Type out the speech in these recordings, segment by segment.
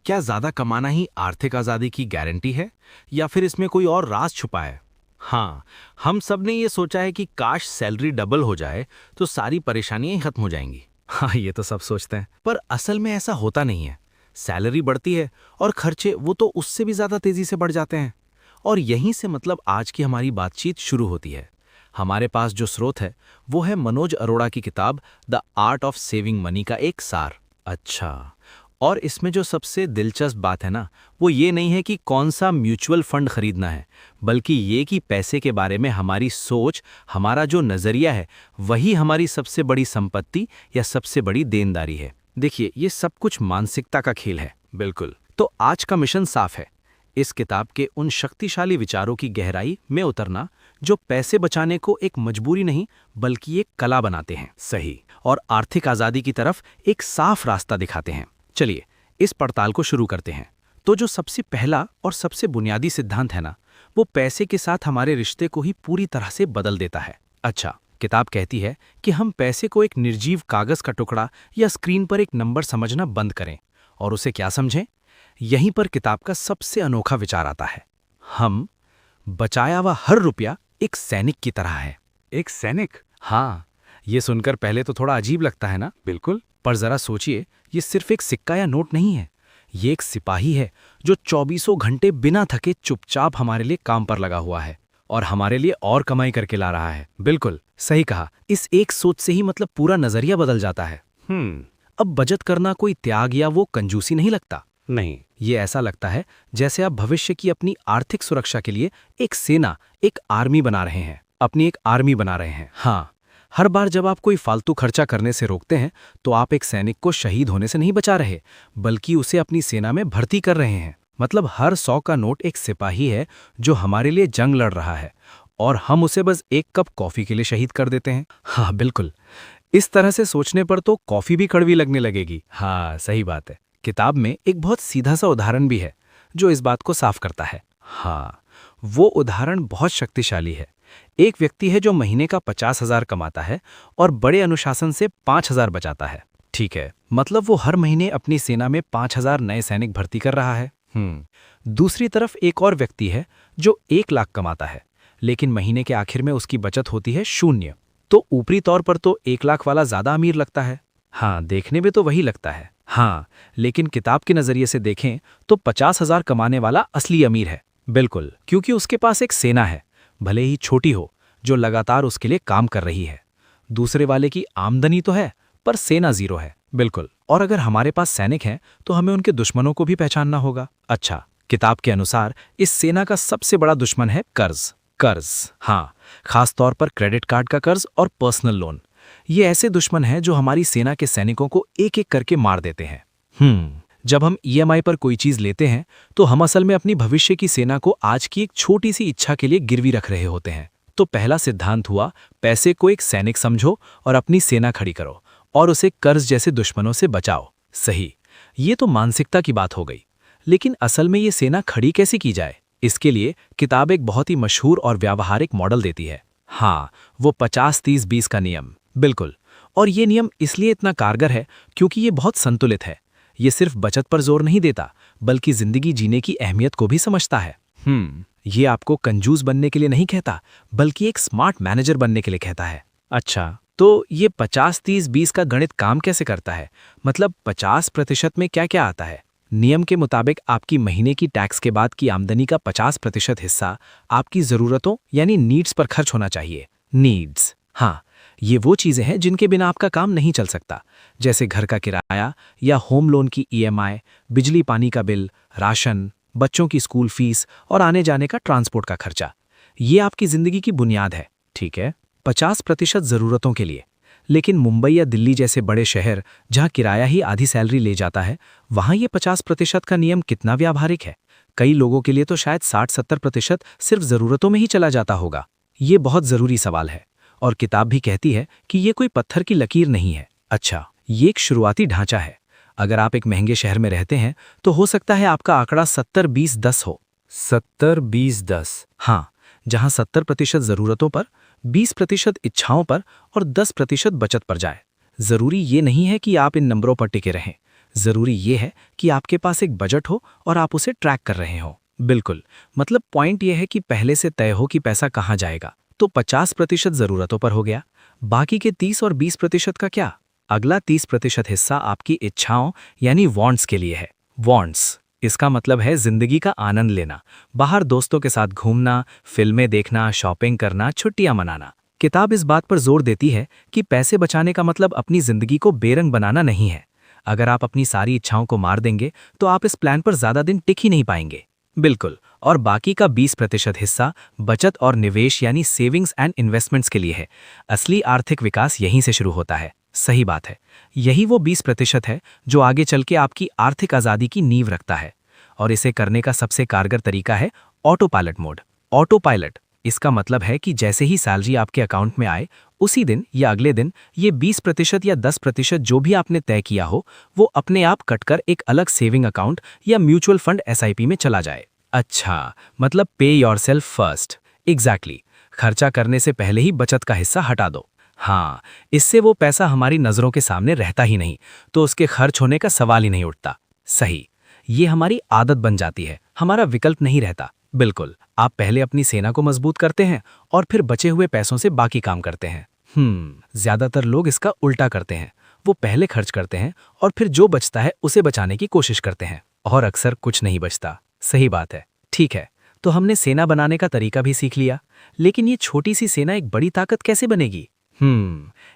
क्या ज्यादा कमाना ही आर्थिक आजादी की गारंटी है या फिर इसमें कोई और राज छुपा है? हाँ, हम सब ने ये सोचा है कि काश सैलरी डबल हो जाए तो सारी परेशानियां ही खत्म हो जाएंगी। हाँ, ये तो सब सोचते हैं, पर असल में ऐसा होता नहीं है। सैलरी बढ़ती है और खर्चे वो तो उससे भी ज्यादा तेजी से बढ़ जाते हैं। और यहीं से मतलब आज की हमारी बातचीत शुरू होती है। हमारे पास जो स्रोत है वो है मनोज अरोड़ा की किताब the art of saving money का एक सार। अच्छा, और इसमें जो सबसे दिलचस्प बात है ना, वो ये नहीं है कि कौन सा म्यूचुअल फंड खरीदना है, बल्कि ये कि पैसे के बारे में हमारी सोच, हमारा जो नज़रिया है, वही हमारी सबसे बड़ी संपत्ति या सबसे बड़ी देनदारी है। देखिए, ये सब कुछ मानसिकता का खेल है। बिल्कुल। तो आज का मिशन साफ है, इस किताब के उन शक्तिशाली विचारों की गहराई में उतरना जो पैसे बचाने को एक मजबूरी नहीं बल्कि एक कला बनाते हैं। सही। और आर्थिक आज़ादी की तरफ एक साफ रास्ता दिखाते हैं। चलिए इस पड़ताल को शुरू करते हैं। तो जो सबसे पहला और सबसे बुनियादी सिद्धांत है ना, वो पैसे के साथ हमारे रिश्ते को ही पूरी तरह से बदल देता है। अच्छा, किताब कहती है कि हम पैसे को एक निर्जीव कागज का टुकड़ा या स्क्रीन पर एक नंबर समझना बंद करें और उसे क्या समझें। यहीं पर किताब का सबसे अनोखा विचार आता है। हम बचाया हुआ हर रुपया एक सैनिक की तरह है। एक सैनिक? हाँ, ये सुनकर पहले तो थोड़ा अजीब लगता है ना। बिल्कुल। पर जरा सोचिए, ये सिर्फ एक सिक्का या नोट नहीं है। ये एक सिपाही है जो 24 घंटे बिना थके चुपचाप हमारे लिए काम पर लगा हुआ है और हमारे लिए और कमाई करके ला रहा है। बिल्कुल सही कहा। इस एक सोच से ही मतलब पूरा नजरिया बदल जाता है। अब बचत करना कोई त्याग या वो कंजूसी नहीं लगता। नहीं। ये ऐसा लगता है जैसे आप भविष्य की अपनी आर्थिक सुरक्षा के लिए एक सेना, एक आर्मी बना रहे हैं, अपनी एक आर्मी बना रहे हैं। हाँ, हर बार जब आप कोई फालतू खर्चा करने से रोकते हैं तो आप एक सैनिक को शहीद होने से नहीं बचा रहे, बल्कि उसे अपनी सेना में भर्ती कर रहे हैं। मतलब हर 100 का नोट एक सिपाही है जो हमारे लिए जंग लड़ रहा है और हम उसे बस एक कप कॉफी के लिए शहीद कर देते हैं। हाँ बिल्कुल, इस तरह से सोचने पर तो कॉफी भी कड़वी लगने लगेगी। हाँ सही बात है। किताब में एक बहुत सीधा सा उदाहरण भी है जो इस बात को साफ करता है। हाँ, वो उदाहरण बहुत शक्तिशाली है। एक व्यक्ति है जो महीने का 50,000 कमाता है और बड़े अनुशासन से 5,000 बचाता है। ठीक है, मतलब वो हर महीने अपनी सेना में 5,000 नए सैनिक भर्ती कर रहा है। दूसरी तरफ एक और व्यक्ति है जो 1 लाख कमाता है, लेकिन महीने के आखिर में उसकी बचत होती है 0। तो ऊपरी तौर पर तो 1 लाख वाला ज्यादा अमीर लगता है। हाँ, देखने में तो वही लगता है। हाँ, लेकिन किताब के नजरिए से देखें तो 50,000 कमाने वाला असली अमीर है। बिल्कुल, क्योंकि उसके पास एक सेना है, भले ही छोटी हो, जो लगातार उसके लिए काम कर रही है। दूसरे वाले की आमदनी तो है पर सेना 0 है। बिल्कुल। और अगर हमारे पास सैनिक हैं तो हमें उनके दुश्मनों को भी पहचानना होगा। अच्छा, किताब के अनुसार इस सेना का सबसे बड़ा दुश्मन है कर्ज। हाँ, खास तौर पर क्रेडिट कार्ड का कर्ज और पर्सनल लोन। ये ऐसे दुश्मन हैं जो हमारी सेना के सैनिकों को एक एक करके मार देते हैं। जब हम ईएमआई पर कोई चीज लेते हैं तो हम असल में अपनी भविष्य की सेना को आज की एक छोटी सी इच्छा के लिए गिरवी रख रहे होते हैं। तो पहला सिद्धांत हुआ, पैसे को एक सैनिक समझो और अपनी सेना खड़ी करो और उसे कर्ज जैसे दुश्मनों से बचाओ। सही, ये तो मानसिकता की बात हो गई, लेकिन असल में ये सेना खड़ी कैसे की जाए? इसके लिए किताब एक बहुत ही मशहूर और व्यावहारिक मॉडल देती है। हाँ, वो 50-30-20 का नियम। बिल्कुल, और ये नियम इसलिए इतना कारगर है क्योंकि ये बहुत संतुलित है। ये सिर्फ बचत पर जोर नहीं देता, बल्कि जिंदगी जीने की अहमियत को भी समझता है। ये आपको कंजूस बनने के लिए नहीं कहता, बल्कि एक स्मार्ट मैनेजर बनने के लिए कहता है। अच्छा, तो ये 50-30-20 का गणित काम कैसे करता है? मतलब 50% में क्या क्या आता है? नियम के मुताबिक आपकी महीने की टैक्स के बाद की आमदनी का 50% हिस्सा आपकी जरूरतों यानी नीड्स पर खर्च होना चाहिए। नीड्स, हाँ, ये वो चीजें हैं जिनके बिना आपका काम नहीं चल सकता, जैसे घर का किराया या होम लोन की ईएमआई, बिजली पानी का बिल, राशन, बच्चों की स्कूल फीस और आने जाने का ट्रांसपोर्ट का खर्चा। ये आपकी जिंदगी की बुनियाद है। ठीक है, 50% जरूरतों के लिए। लेकिन मुंबई या दिल्ली जैसे बड़े शहर जहां किराया ही आधी सैलरी ले जाता है, वहां ये 50% का नियम कितना व्यावहारिक है? कई लोगों के लिए तो शायद 60-70% सिर्फ जरूरतों में ही चला जाता होगा। ये बहुत जरूरी सवाल है और किताब भी कहती है कि ये कोई पत्थर की लकीर नहीं है। अच्छा, ये एक शुरुआती ढांचा है। अगर आप एक महंगे शहर में रहते हैं तो हो सकता है आपका आंकड़ा 70-20-10 हो। 70-20-10? हाँ, जहां 70% जरूरतों पर, 20% इच्छाओं पर और 10% बचत पर जाए। जरूरी ये नहीं है कि आप इन नंबरों पर टिके रहें। जरूरी ये है कि आपके पास एक बजट हो और आप उसे ट्रैक कर रहे हो। बिल्कुल, मतलब पॉइंट ये है कि पहले से तय हो कि पैसा कहाँ जाएगा। तो 50% ज़रूरतों पर हो गया, बाकी के 30 और 20% का क्या? अगला 30% हिस्सा आपकी इच्छाओं यानी वांट्स के लिए है। वांट्स इसका मतलब है जिंदगी का आनंद लेना, बाहर दोस्तों के साथ घूमना, फिल्में देखना, शॉपिंग करना, छुट्टियां मनाना। किताब इस बात पर जोर देती है कि पैसे बचाने का मतलब अपनी जिंदगी को बेरंग बनाना नहीं है। अगर आप अपनी सारी इच्छाओं को मार देंगे तो आप इस प्लान पर ज्यादा दिन टिक ही नहीं पाएंगे। बिल्कुल, और बाकी का 20% हिस्सा बचत और निवेश यानी सेविंग्स एंड इन्वेस्टमेंट्स के लिए है। असली आर्थिक विकास यहीं से शुरू होता है। सही बात है, यही वो 20% है जो आगे चल के आपकी आर्थिक आज़ादी की नींव रखता है। और इसे करने का सबसे कारगर तरीका है auto pilot mode. Auto pilot इसका मतलब है कि जैसे ही सैलरी आपके अकाउंट में आए, उसी दिन या अगले दिन ये 20% या 10% जो भी आपने तय किया हो, वो अपने आप कटकर एक अलग सेविंग अकाउंट या म्यूचुअल फंड SIP में चला जाए। अच्छा, मतलब पे योरसेल्फ फर्स्ट। एग्जैक्टली, खर्चा करने से पहले ही बचत का हिस्सा हटा दो। हाँ, इससे वो पैसा हमारी नज़रों के सामने रहता ही नहीं, तो उसके खर्च होने का सवाल ही नहीं उठता। सही, ये हमारी आदत बन जाती है, हमारा विकल्प नहीं रहता। बिल्कुल, आप पहले अपनी सेना को मजबूत करते हैं और फिर बचे हुए पैसों से बाकी काम करते हैं। ज्यादातर लोग इसका उल्टा करते हैं। वो पहले खर्च करते हैं और फिर जो बचता है उसे बचाने की कोशिश करते हैं, और अक्सर कुछ नहीं बचता। सही बात है। ठीक है, तो हमने सेना बनाने का तरीका भी सीख लिया, लेकिन ये छोटी सी सेना एक बड़ी ताकत कैसे बनेगी?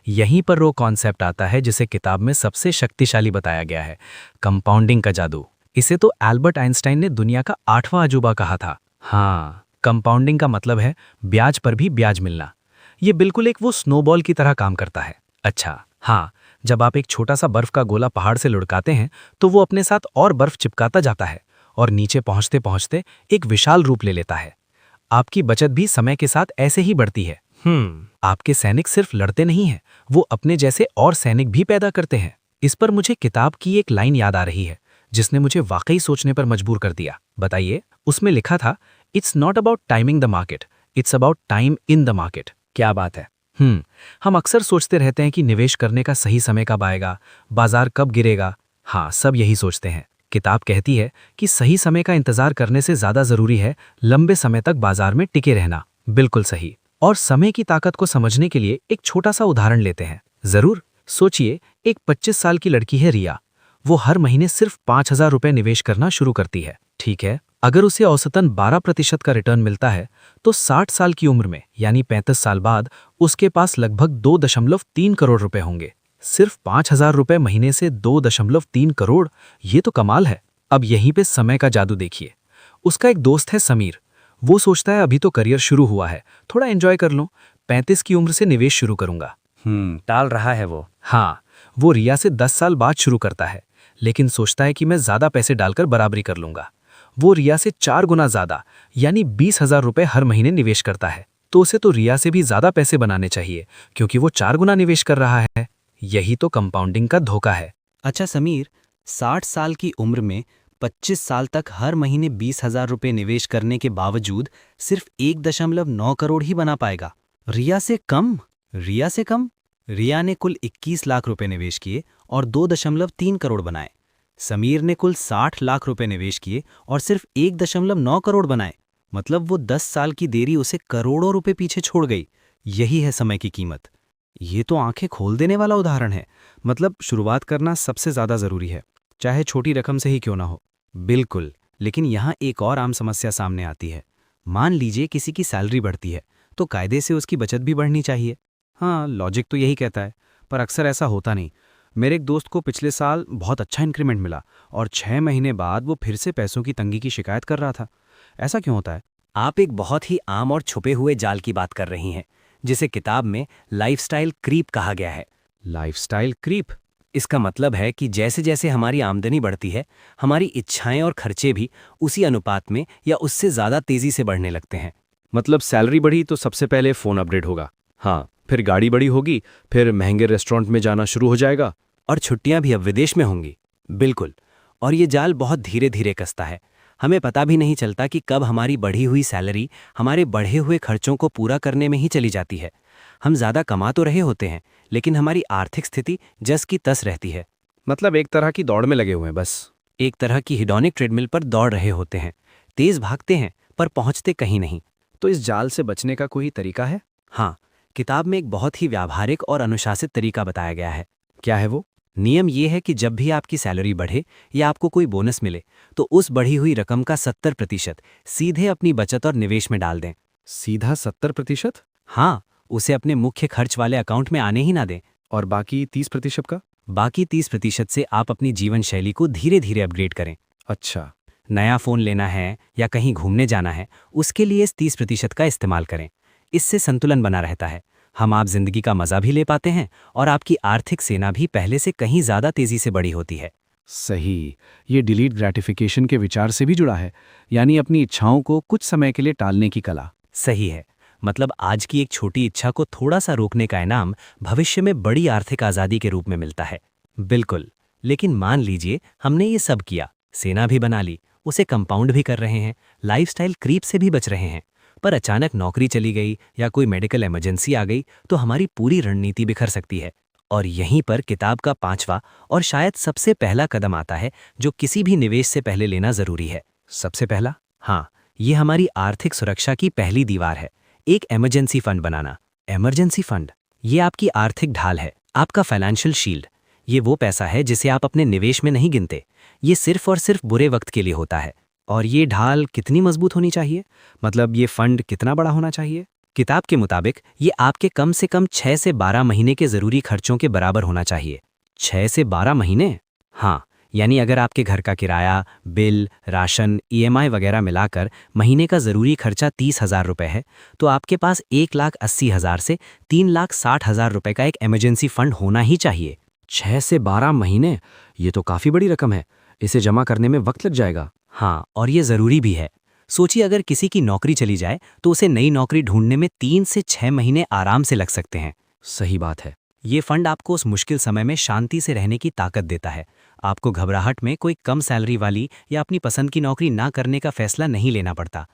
यहीं पर वो कॉन्सेप्ट आता है जिसे किताब में सबसे शक्तिशाली बताया गया है, कंपाउंडिंग का जादू। इसे तो एल्बर्ट आइंस्टाइन ने दुनिया का 8वां अजूबा कहा था। हाँ, कंपाउंडिंग का मतलब है ब्याज पर भी ब्याज मिलना। ये बिल्कुल एक वो स्नोबॉल की तरह काम करता है। अच्छा, हाँ, जब आप एक छोटा सा बर्फ का गोला पहाड़ से लुढ़काते हैं तो वो अपने साथ और बर्फ चिपकाता जाता है और नीचे पहुंचते पहुंचते एक विशाल रूप ले लेता है। आपकी बचत भी समय के साथ ऐसे ही बढ़ती है। आपके सैनिक सिर्फ लड़ते नहीं हैं, वो अपने जैसे और सैनिक भी पैदा करते हैं। इस पर मुझे किताब की एक लाइन याद आ रही है जिसने मुझे वाकई सोचने पर मजबूर कर दिया। बताइए, उसमें लिखा था, it's not about timing the market, it's about time in the market. क्या बात है। हम अक्सर सोचते रहते हैं कि निवेश करने का सही समय कब आएगा, बाजार कब गिरेगा। हाँ, सब यही सोचते हैं। किताब कहती है कि सही समय का इंतजार करने से ज्यादा जरूरी है लंबे समय तक बाजार में टिके रहना। बिल्कुल सही। और समय की ताकत को समझने के लिए एक छोटा सा उदाहरण लेते हैं। जरूर। सोचिए, एक 25 साल की लड़की है रिया। वो हर महीने सिर्फ 5,000 रुपए निवेश करना शुरू करती है। ठीक है, अगर उसे औसतन 12% का रिटर्न मिलता है तो 60 साल की उम्र में यानी 35 साल बाद उसके पास लगभग 2.3 करोड़ रुपए होंगे। सिर्फ 5,000 रुपए महीने से 2.3 करोड़, ये तो कमाल है। अब यहीं पे समय का जादू देखिए। उसका एक दोस्त है समीर। वो सोचता है अभी तो करियर शुरू हुआ है, थोड़ा एंजॉय कर लूं, 35 की उम्र से निवेश शुरू करूंगा। टाल रहा है वो। हाँ, वो रिया से 10 साल बाद शुरू करता है, लेकिन सोचता है कि मैं ज्यादा पैसे डालकर बराबरी कर लूंगा। वो रिया से 4 गुना ज्यादा यानी 20,000 रुपए हर महीने निवेश करता है। तो उसे तो रिया से भी ज्यादा पैसे बनाने चाहिए, क्योंकि वो 4 गुना निवेश कर रहा है। यही तो कंपाउंडिंग का धोखा है। अच्छा समीर, 60 साल की उम्र में 25 साल तक हर महीने 20,000 रुपये निवेश करने के बावजूद सिर्फ 1.9 करोड़ ही बना पाएगा। रिया से कम। रिया ने कुल 21 लाख रुपए निवेश किए और 2.3 करोड़ बनाए। समीर ने कुल 60 लाख रुपए निवेश किए और सिर्फ 1.9 करोड़ बनाए। मतलब वो 10 साल की देरी उसे करोड़ों रुपए पीछे छोड़ गई। यही है समय की कीमत। ये तो आंखें खोल देने वाला उदाहरण है। मतलब शुरुआत करना सबसे ज्यादा जरूरी है, चाहे छोटी रकम से ही क्यों ना हो। बिल्कुल, लेकिन यहाँ एक और आम समस्या सामने आती है। मान लीजिए किसी की सैलरी बढ़ती है तो कायदे से उसकी बचत भी बढ़नी चाहिए। हाँ, लॉजिक तो यही कहता है, पर अक्सर ऐसा होता नहीं। मेरे एक दोस्त को पिछले साल बहुत अच्छा इंक्रीमेंट मिला और 6 महीने बाद वो फिर से पैसों की तंगी की शिकायत कर रहा था। ऐसा क्यों होता है? आप एक बहुत ही आम और छुपे हुए जाल की बात कर रही हैं, जिसे किताब में लाइफस्टाइल क्रीप कहा गया है। Lifestyle creep? इसका मतलब है कि जैसे जैसे हमारी आमदनी बढ़ती है, हमारी इच्छाएं और खर्चे भी उसी अनुपात में या उससे ज़्यादा तेज़ी से बढ़ने लगते हैं। मतलब सैलरी बढ़ी तो सबसे पहले फ़ोन अपग्रेड होगा, हाँ, फिर गाड़ी बड़ी होगी, फिर महंगे रेस्टोरेंट में जाना शुरू हो जाएगा, और छुट्टियां भी अब विदेश में होंगी। बिल्कुल, और ये जाल बहुत धीरे धीरे कसता है। हमें पता भी नहीं चलता कि कब हमारी बढ़ी हुई सैलरी हमारे बढ़े हुए खर्चों को पूरा करने में ही चली जाती है। हम ज़्यादा कमा तो रहे होते हैं, लेकिन हमारी आर्थिक स्थिति जस की तस रहती है। मतलब एक तरह की दौड़ में लगे हुए हैं बस। एक तरह की हिडॉनिक ट्रेडमिल पर दौड़ रहे होते हैं, तेज भागते हैं पर पहुंचते कहीं नहीं। तो इस जाल से बचने का कोई तरीका है? हाँ, किताब में एक बहुत ही व्यावहारिक और अनुशासित तरीका बताया गया है। क्या है वो? नियम ये है कि जब भी आपकी सैलरी बढ़े या आपको कोई बोनस मिले तो उस बढ़ी हुई रकम का 70% सीधे अपनी बचत और निवेश में डाल दें। सीधा 70%? हाँ, उसे अपने मुख्य खर्च वाले अकाउंट में आने ही ना दें। और बाकी 30% का? बाकी 30% से आप अपनी जीवन शैली को धीरे धीरे अपग्रेड करें। अच्छा। नया फ़ोन लेना है या कहीं घूमने जाना है, उसके लिए इस 30% का इस्तेमाल करें। इससे संतुलन बना रहता है, हम आप जिंदगी का मज़ा भी ले पाते हैं और आपकी आर्थिक सेना भी पहले से कहीं ज़्यादा तेज़ी से बड़ी होती है। सही। ये डिलीट ग्रेटिफिकेशन के विचार से भी जुड़ा है, यानी अपनी इच्छाओं को कुछ समय के लिए टालने की कला। सही है, मतलब आज की एक छोटी इच्छा को थोड़ा सा रोकने का इनाम भविष्य में बड़ी आर्थिक आज़ादी के रूप में मिलता है। बिल्कुल, लेकिन मान लीजिए हमने ये सब किया, सेना भी बना ली, उसे कंपाउंड भी कर रहे हैं, लाइफस्टाइल क्रीप से भी बच रहे हैं, पर अचानक नौकरी चली गई या कोई मेडिकल इमरजेंसी आ गई तो हमारी पूरी रणनीति बिखर सकती है। और यहीं पर किताब का 5वां और शायद सबसे पहला कदम आता है जो किसी भी निवेश से पहले लेना जरूरी है। सबसे पहला? हाँ, ये हमारी आर्थिक सुरक्षा की पहली दीवार है, एक इमरजेंसी फंड बनाना। इमरजेंसी फंड, ये आपकी आर्थिक ढाल है, आपका फाइनेंशियल शील्ड। ये वो पैसा है जिसे आप अपने निवेश में नहीं गिनते, ये सिर्फ और सिर्फ बुरे वक्त के लिए होता है। और ये ढाल कितनी मजबूत होनी चाहिए? मतलब ये फंड कितना बड़ा होना चाहिए? किताब के मुताबिक ये आपके कम से कम 6 से 12 महीने के ज़रूरी खर्चों के बराबर होना चाहिए। 6 से 12 महीने? हाँ, यानी अगर आपके घर का किराया, बिल, राशन, ईएमआई वगैरह मिलाकर महीने का ज़रूरी खर्चा 30,000 रुपये है, तो आपके पास 1,80,000 से 3,60,000 रुपये का एक इमरजेंसी फंड होना ही चाहिए। 6 से 12 महीने? ये तो काफ़ी बड़ी रकम है। इसे जमा करने में वक्त लग जाएगा। हाँ, और ये ज़रूरी भी है। सोचिए अगर किसी की नौकरी चली जाए तो उसे नई नौकरी ढूंढने में 3 से 6 महीने आराम से लग सकते हैं। सही बात है। ये फंड आपको उस मुश्किल समय में शांति से रहने की ताकत देता है। आपको घबराहट में कोई कम सैलरी वाली या अपनी पसंद की नौकरी ना करने का फैसला नहीं लेना पड़ता।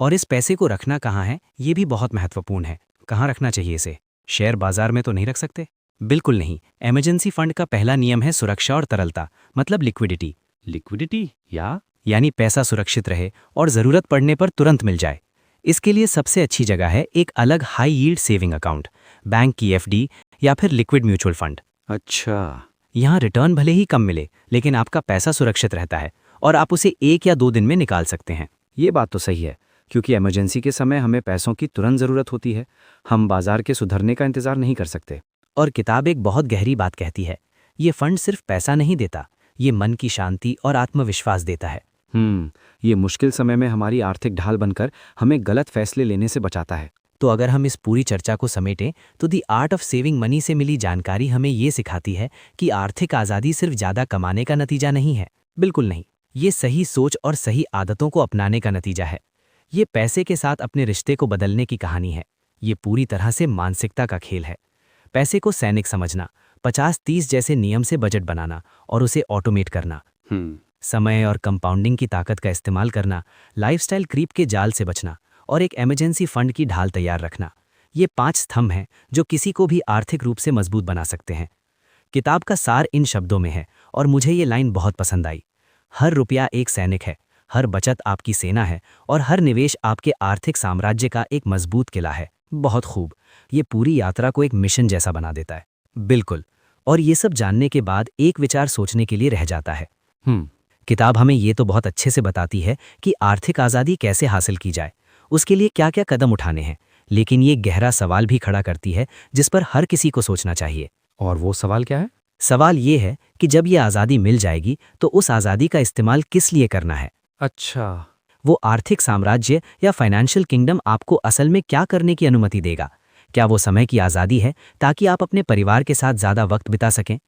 और इस पैसे को रखना कहाँ है, ये भी बहुत महत्वपूर्ण है। कहाँ रखना चाहिए इसे? शेयर बाजार में तो नहीं रख सकते? बिल्कुल नहीं। इमरजेंसी फंड का पहला नियम है सुरक्षा और तरलता, मतलब लिक्विडिटी। लिक्विडिटी यानी पैसा सुरक्षित रहे और ज़रूरत पड़ने पर तुरंत मिल जाए। इसके लिए सबसे अच्छी जगह है एक अलग high yield saving account, bank की एफडी या फिर लिक्विड म्यूचुअल फंड। अच्छा। यहाँ रिटर्न भले ही कम मिले, लेकिन आपका पैसा सुरक्षित रहता है और आप उसे 1 या 2 दिन में निकाल सकते हैं। ये बात तो सही है, क्योंकि इमरजेंसी के समय हमें पैसों की तुरंत ज़रूरत होती है। हम बाजार के सुधरने का इंतज़ार नहीं कर सकते। और किताब एक बहुत गहरी बात कहती है, ये फंड सिर्फ पैसा नहीं देता, ये मन की शांति और आत्मविश्वास देता है। ये मुश्किल समय में हमारी आर्थिक ढाल बनकर हमें गलत फैसले लेने से बचाता है। तो अगर हम इस पूरी चर्चा को समेटें तो दी आर्ट ऑफ सेविंग मनी से मिली जानकारी हमें ये सिखाती है कि आर्थिक आज़ादी सिर्फ ज़्यादा कमाने का नतीजा नहीं है। बिल्कुल नहीं, ये सही सोच और सही आदतों को अपनाने का नतीजा है। ये पैसे के साथ अपने रिश्ते को बदलने की कहानी है। ये पूरी तरह से मानसिकता का खेल है। पैसे को सैनिक समझना, 50-30 जैसे नियम से बजट बनाना और उसे ऑटोमेट करना, समय और कंपाउंडिंग की ताकत का इस्तेमाल करना, लाइफस्टाइल क्रीप के जाल से बचना और एक इमरजेंसी फंड की ढाल तैयार रखना, ये 5 स्तंभ हैं जो किसी को भी आर्थिक रूप से मजबूत बना सकते हैं। किताब का सार इन शब्दों में है और मुझे ये लाइन बहुत पसंद आई। हर रुपया एक सैनिक है, हर बचत आपकी सेना है और हर निवेश आपके आर्थिक साम्राज्य का एक मजबूत किला है। बहुत खूब, ये पूरी यात्रा को एक मिशन जैसा बना देता है। बिल्कुल, और ये सब जानने के बाद एक विचार सोचने के लिए रह जाता है। किताब हमें ये तो बहुत अच्छे से बताती है कि आर्थिक आज़ादी कैसे हासिल की जाए, उसके लिए क्या क्या कदम उठाने हैं, लेकिन ये गहरा सवाल भी खड़ा करती है जिस पर हर किसी को सोचना चाहिए। और वो सवाल क्या है? सवाल ये है कि जब ये आज़ादी मिल जाएगी तो उस आज़ादी का इस्तेमाल किस लिए करना है। अच्छा। वो आर्थिक साम्राज्य या फाइनेंशियल किंगडम आपको असल में क्या करने की अनुमति देगा? क्या वो समय की आज़ादी है ताकि आप अपने परिवार के साथ ज़्यादा वक्त बिता सकें,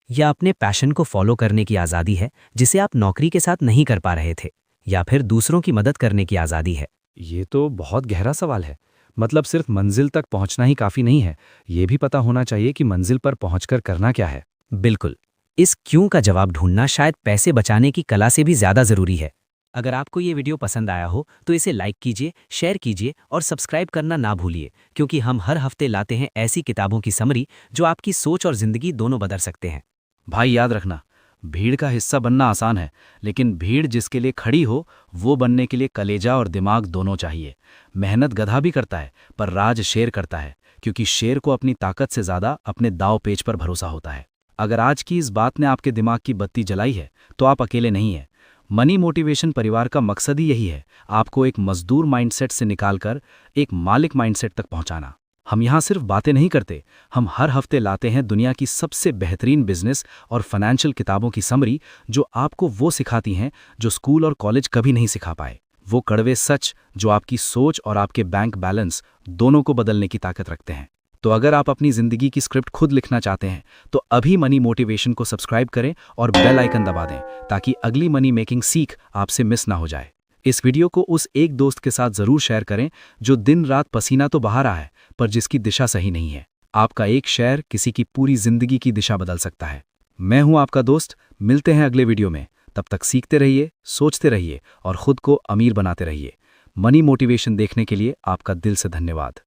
या अपने पैशन को फॉलो करने की आज़ादी है जिसे आप नौकरी के साथ नहीं कर पा रहे थे, या फिर दूसरों की मदद करने की आज़ादी है? ये तो बहुत गहरा सवाल है। मतलब सिर्फ मंजिल तक पहुंचना ही काफ़ी नहीं है, ये भी पता होना चाहिए कि मंजिल पर पहुंचकर करना क्या है। बिल्कुल, इस क्यों का जवाब ढूंढना शायद पैसे बचाने की कला से भी ज़्यादा ज़रूरी है। अगर आपको ये वीडियो पसंद आया हो तो इसे लाइक कीजिए, शेयर कीजिए और सब्सक्राइब करना ना भूलिए, क्योंकि हम हर हफ्ते लाते हैं ऐसी किताबों की समरी जो आपकी सोच और ज़िंदगी दोनों बदल सकते हैं। भाई याद रखना, भीड़ का हिस्सा बनना आसान है, लेकिन भीड़ जिसके लिए खड़ी हो वो बनने के लिए कलेजा और दिमाग दोनों चाहिए। मेहनत गधा भी करता है, पर राज शेर करता है, क्योंकि शेर को अपनी ताकत से ज्यादा अपने दाव पेच पर भरोसा होता है। अगर आज की इस बात ने आपके दिमाग की बत्ती जलाई है तो आप अकेले नहीं हैं। मनी मोटिवेशन परिवार का मकसद ही यही है, आपको एक मजदूर माइंडसेट से निकालकर एक मालिक माइंडसेट तक पहुंचाना। हम यहाँ सिर्फ बातें नहीं करते, हम हर हफ्ते लाते हैं दुनिया की सबसे बेहतरीन बिजनेस और फाइनेंशियल किताबों की समरी, जो आपको वो सिखाती हैं जो स्कूल और कॉलेज कभी नहीं सिखा पाए। वो कड़वे सच जो आपकी सोच और आपके बैंक बैलेंस दोनों को बदलने की ताकत रखते हैं। तो अगर आप अपनी जिंदगी की स्क्रिप्ट खुद लिखना चाहते हैं तो अभी मनी मोटिवेशन को सब्सक्राइब करें और बेल आइकन दबा दें, ताकि अगली मनी मेकिंग सीख आपसे मिस ना हो जाए। इस वीडियो को उस एक दोस्त के साथ जरूर शेयर करें जो दिन रात पसीना तो बहा रहा है, पर जिसकी दिशा सही नहीं है। आपका एक शेयर किसी की पूरी जिंदगी की दिशा बदल सकता है। मैं हूं आपका दोस्त, मिलते हैं अगले वीडियो में। तब तक सीखते रहिए, सोचते रहिए और खुद को अमीर बनाते रहिए। मनी मोटिवेशन देखने के लिए आपका दिल से धन्यवाद।